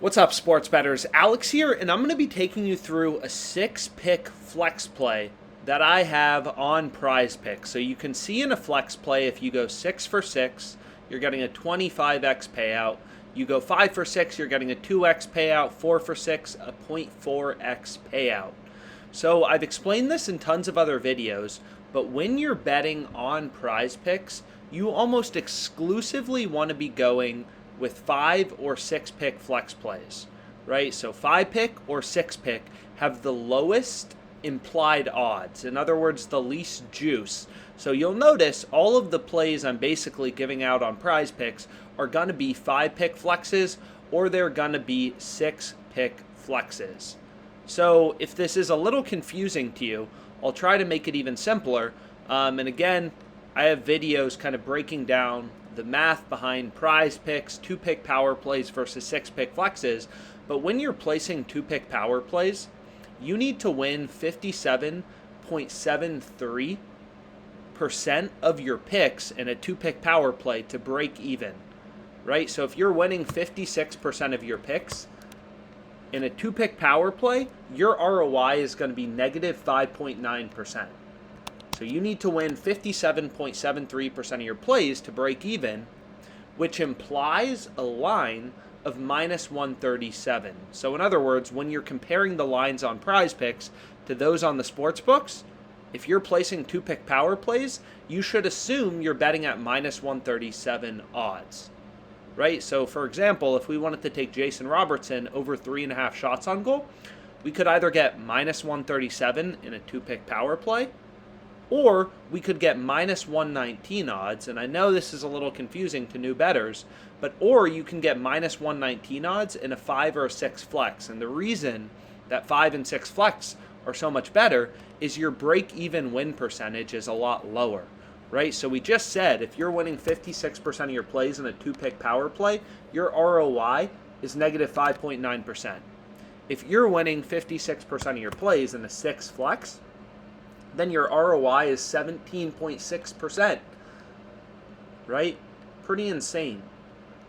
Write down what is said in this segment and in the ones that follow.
What's up, sports bettors? Alex here, and I'm going to be taking you through a 6-pick flex play that I have on PrizePicks. So you can see in a flex play, if you go 6 for 6, you're getting a 25x payout. You go 5 for 6, you're getting a 2x payout. 4 for 6, a 0.4x payout. So I've explained this in tons of other videos, but when you're betting on PrizePicks, you almost exclusively want to be going with 5 or 6 pick flex plays, right? So 5 pick or 6 pick have the lowest implied odds. In other words, the least juice. So you'll notice all of the plays I'm basically giving out on PrizePicks are going to be 5 pick flexes, or they're going to be 6 pick flexes. So if this is a little confusing to you, I'll try to make it even simpler. And again, I have videos kind of breaking down the math behind PrizePicks, 2-pick power plays versus 6-pick flexes. But when you're placing 2-pick power plays, you need to win 57.73% of your picks in a 2-pick power play to break even, right? So if you're winning 56% of your picks in a 2-pick power play, your ROI is going to be negative 5.9%. So you need to win 57.73% of your plays to break even, which implies a line of minus 137. So in other words, when you're comparing the lines on PrizePicks to those on the sports books, if you're placing 2-pick power plays, you should assume you're betting at minus 137 odds, right? So for example, if we wanted to take Jason Robertson over 3.5 shots on goal, we could either get minus 137 in a 2-pick power play, or we could get minus 119 odds, and I know this is a little confusing to new bettors, or you can get minus 119 odds in a 5 or a 6 flex. And the reason that 5 and 6 flex are so much better is your break-even win percentage is a lot lower, right? So we just said if you're winning 56% of your plays in a 2-pick power play, your ROI is negative 5.9%. If you're winning 56% of your plays in a 6 flex, then your ROI is 17.6%, right? Pretty insane.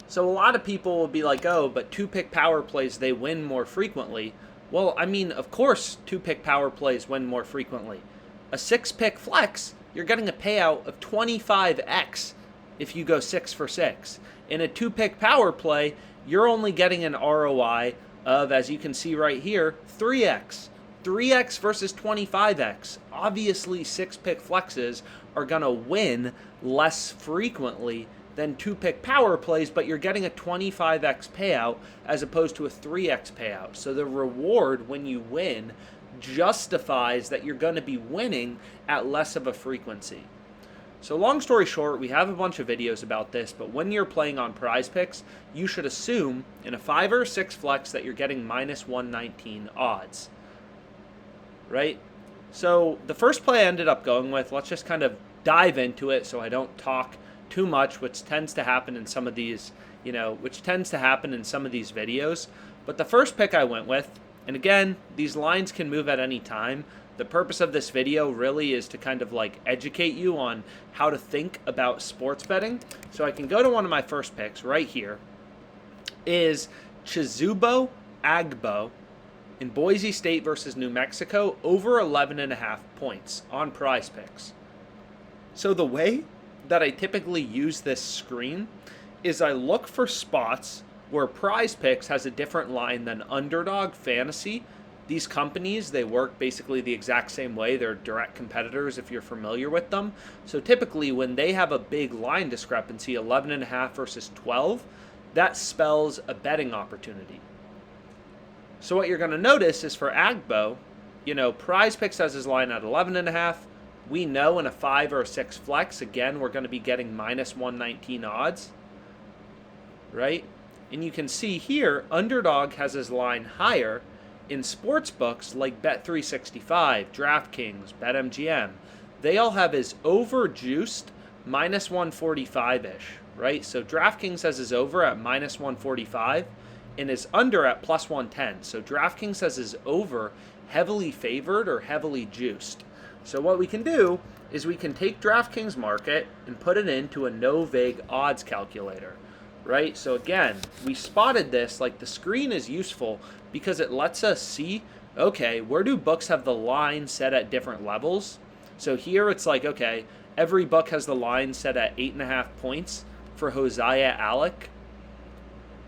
So a lot of people will be like, oh, but 2-pick power plays, they win more frequently. Well, I mean, of course 2-pick power plays win more frequently. A 6-pick flex, you're getting a payout of 25x if you go 6 for 6. In a 2-pick power play, you're only getting an ROI of, as you can see right here, 3x. 3x versus 25x. Obviously, 6-pick flexes are going to win less frequently than 2-pick power plays, but you're getting a 25x payout as opposed to a 3x payout. So the reward when you win justifies that you're going to be winning at less of a frequency. So long story short, we have a bunch of videos about this, but when you're playing on PrizePicks, you should assume in a 5 or 6 flex that you're getting minus 119 odds. Right? So the first play I ended up going with, let's just kind of dive into it so I don't talk too much, which tends to happen in some of these, videos. But the first pick I went with, and again, these lines can move at any time. The purpose of this video really is to kind of like educate you on how to think about sports betting. So I can go to one of my first picks right here, is Chizubo Agbo in Boise State versus New Mexico, over 11.5 points on PrizePicks. So the way that I typically use this screen is I look for spots where PrizePicks has a different line than Underdog Fantasy. These companies, they work basically the exact same way. They're direct competitors if you're familiar with them. So typically when they have a big line discrepancy, 11.5 versus 12, that spells a betting opportunity. So what you're going to notice is for Agbo, PrizePicks has his line at 11.5. We know in a 5 or a 6 flex, again, we're going to be getting minus 119 odds, right? And you can see here, Underdog has his line higher in sports books like Bet365, DraftKings, BetMGM. They all have his over-juiced minus 145-ish, right? So DraftKings has his over at minus 145. And is under at plus 110. So DraftKings has his over heavily favored or heavily juiced. So what we can do is we can take DraftKings market and put it into a no-vig odds calculator. right? So again, we spotted this, like the screen is useful because it lets us see, okay, where do books have the line set at different levels? So here it's like, okay, every book has the line set at 8.5 points for Hosea Alec.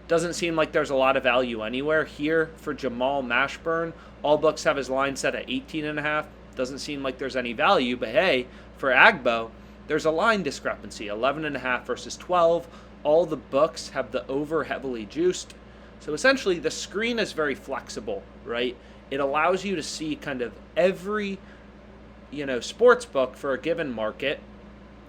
Doesn't seem like there's a lot of value anywhere. Here for Jamal Mashburn, all books have his line set at 18.5. Doesn't seem like there's any value, but hey, for Agbo, there's a line discrepancy, 11.5 versus 12. All the books have the over heavily juiced. So essentially the screen is very flexible, right? It allows you to see kind of every, sports book for a given market.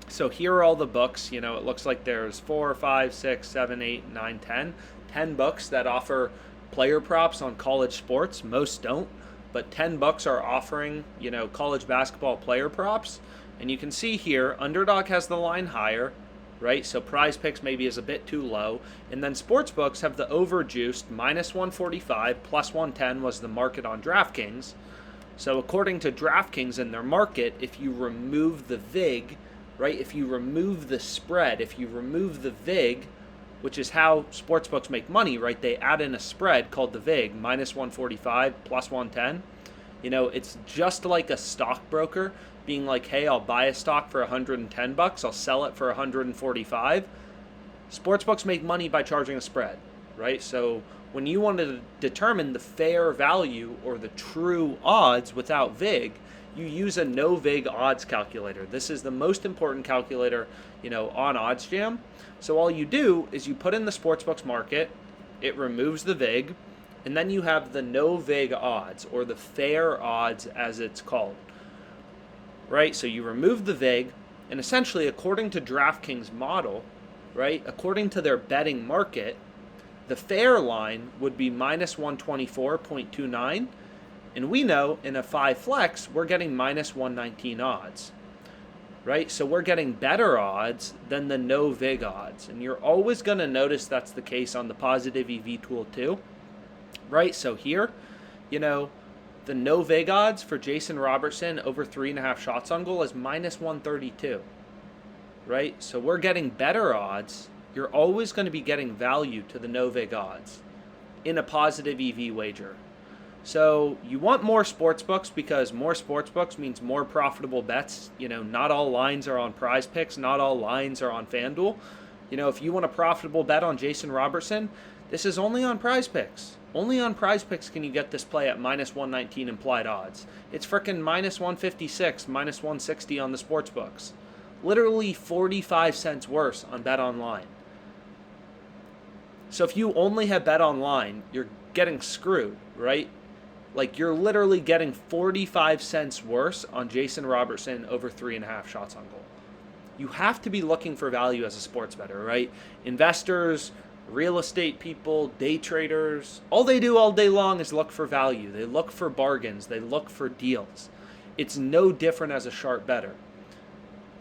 So here are all the books. It looks like there's 4, 5, 6, 7, 8, 9, 10. 10 books that offer player props on college sports. Most don't, but 10 books are offering, college basketball player props. And you can see here, Underdog has the line higher, right? So PrizePicks maybe is a bit too low. And then sportsbooks have the overjuiced minus 145, plus 110 was the market on DraftKings. So according to DraftKings in their market, if you remove the VIG, right, if you remove the spread, if you remove the VIG, which is how sportsbooks make money, right? They add in a spread called the VIG, minus 145, plus 110. It's just like a stockbroker being like, hey, I'll buy a stock for $110, I'll sell it for $145. Sportsbooks make money by charging a spread, right? So when you want to determine the fair value or the true odds without VIG, you use a no VIG odds calculator. This is the most important calculator, on OddsJam. So all you do is you put in the sportsbooks market, it removes the VIG, and then you have the no VIG odds, or the fair odds as it's called. Right? So you remove the VIG, and essentially according to DraftKings model, right, according to their betting market, the fair line would be minus 124.29. And we know in a 5 flex, we're getting minus 119 odds, right? So we're getting better odds than the no VIG odds. And you're always going to notice that's the case on the positive EV tool too, right? So here, the no VIG odds for Jason Robertson over 3.5 shots on goal is minus 132, right? So we're getting better odds. You're always going to be getting value to the no VIG odds in a positive EV wager. So you want more sports books because more sports books means more profitable bets. Not all lines are on PrizePicks. Not all lines are on FanDuel. If you want a profitable bet on Jason Robertson, this is only on PrizePicks. Only on PrizePicks can you get this play at minus 119 implied odds. It's frickin' minus 156, minus 160 on the sports books. Literally 45 cents worse on Bet Online. So if you only have Bet Online, you're getting screwed, right? Like, you're literally getting 45 cents worse on Jason Robertson over 3.5 shots on goal. You have to be looking for value as a sports bettor, right? Investors, real estate people, day traders, all they do all day long is look for value. They look for bargains. They look for deals. It's no different as a sharp bettor.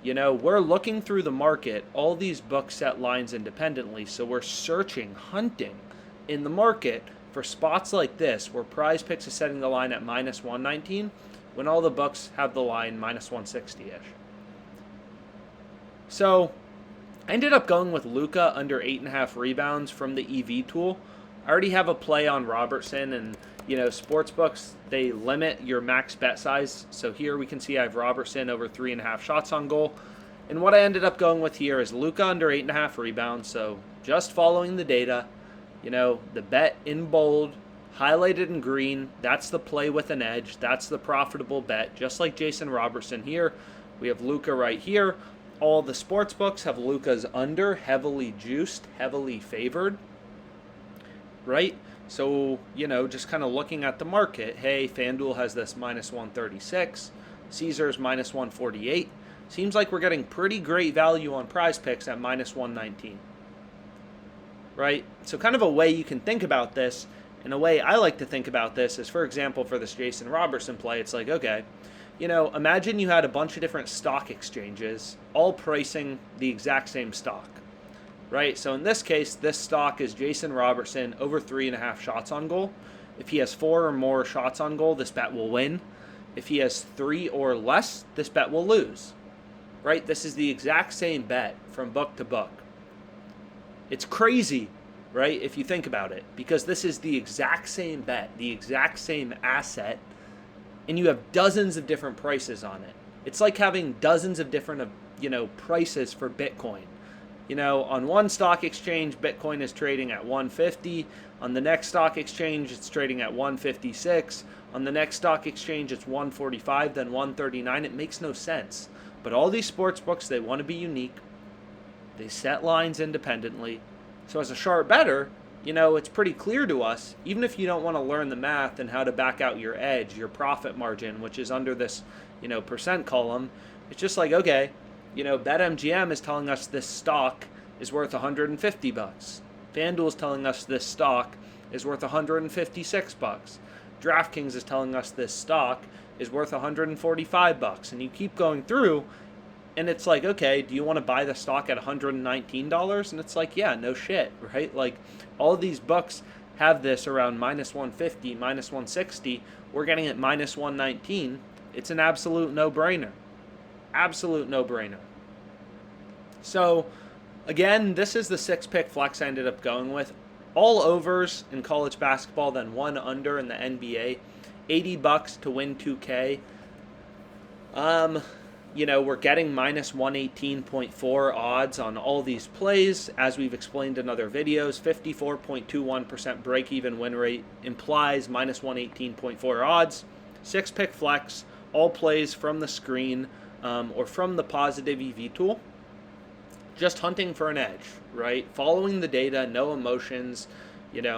We're looking through the market. All these books set lines independently, so we're searching, hunting in the market for spots like this where PrizePicks is setting the line at minus 119 when all the books have the line minus 160-ish. So I ended up going with Luka under 8.5 rebounds from the EV tool. I already have a play on Robertson, and sportsbooks, they limit your max bet size. So here we can see I have Robertson over 3.5 shots on goal. And what I ended up going with here is Luka under 8.5 rebounds. So just following the data. The bet in bold, highlighted in green, that's the play with an edge. That's the profitable bet, just like Jason Robertson here. We have Luka right here. All the sports books have Luka's under, heavily juiced, heavily favored, right? So, just kind of looking at the market, hey, FanDuel has this minus 136, Caesars minus 148. Seems like we're getting pretty great value on PrizePicks at minus 119. Right? So kind of a way you can think about this, and a way I like to think about this is, for example, for this Jason Robertson play, it's like, okay, imagine you had a bunch of different stock exchanges all pricing the exact same stock, right? So in this case, this stock is Jason Robertson over 3.5 shots on goal. If he has 4 or more shots on goal, this bet will win. If he has 3 or less, this bet will lose, right? This is the exact same bet from book to book. It's crazy, right? If you think about it, because this is the exact same bet, the exact same asset, and you have dozens of different prices on it. It's like having dozens of different, prices for Bitcoin. On one stock exchange, Bitcoin is trading at 150. On the next stock exchange, it's trading at 156. On the next stock exchange, it's 145, then 139. It makes no sense. But all these sports books, they want to be unique. They set lines independently. So as a sharp bettor, it's pretty clear to us, even if you don't want to learn the math and how to back out your edge, your profit margin, which is under this, percent column, it's just like, okay, BetMGM is telling us this stock is worth $150. FanDuel is telling us this stock is worth $156. DraftKings is telling us this stock is worth $145. And you keep going through, and it's like, okay, do you want to buy the stock at $119? And it's like, yeah, no shit, right? Like, all of these books have this around minus 150, minus 160. We're getting it minus 119. It's an absolute no-brainer. Absolute no-brainer. So, again, this is the 6-pick flex I ended up going with. All overs in college basketball, then one under in the NBA. $80 to win 2K. We're getting minus 118.4 odds on all these plays. As we've explained in other videos, 54.21% break-even win rate implies minus 118.4 odds. 6-pick flex, all plays from the screen or from the positive EV tool. Just hunting for an edge, right? Following the data, no emotions,